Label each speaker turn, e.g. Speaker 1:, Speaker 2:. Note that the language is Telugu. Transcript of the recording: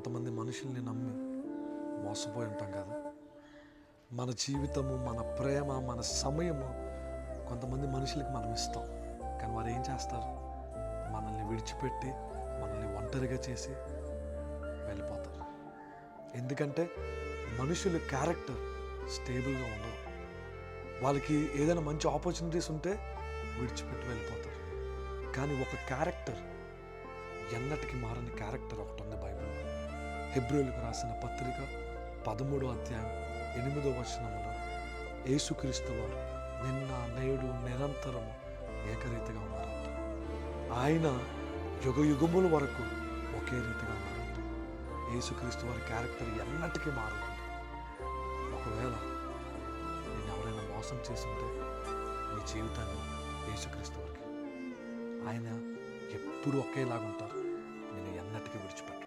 Speaker 1: కొంతమంది మనుషుల్ని నమ్మి మోసపోయి ఉంటాం కదా. మన జీవితము, మన ప్రేమ, మన సమయము కొంతమంది మనుషులకి మనం ఇస్తాం. కానీ వారు ఏం చేస్తారు? మనల్ని విడిచిపెట్టి మనల్ని ఒంటరిగా చేసి వెళ్ళిపోతారు. ఎందుకంటే మనుషుల క్యారెక్టర్ స్టేబుల్గా ఉండదు. వాళ్ళకి ఏదైనా మంచి ఆపర్చునిటీస్ ఉంటే విడిచిపెట్టి వెళ్ళిపోతారు. కానీ ఒక క్యారెక్టర్, ఎన్నటికి మారని క్యారెక్టర్ ఒకటి ఉంది బైబిల్లో. హెబ్రీయులకు రాసిన పత్రిక 13వ అధ్యాయం 8వ వచనంలో యేసుక్రీస్తు వారు నిన్న నేడు నిరంతరము ఏకరీతిగా ఉన్నారంట. ఆయన యుగ యుగముల వరకు ఒకే రీతిగా ఉన్నారంట. యేసుక్రీస్తు వారి క్యారెక్టర్ ఎన్నటికీ మారదు. ఒకవేళ నేను ఎవరైనా మోసం చేస్తుంటే నీ జీవితాన్ని యేసుక్రీస్తు వారికి, ఆయన ఎప్పుడు ఒకేలాగా ఉంటారు.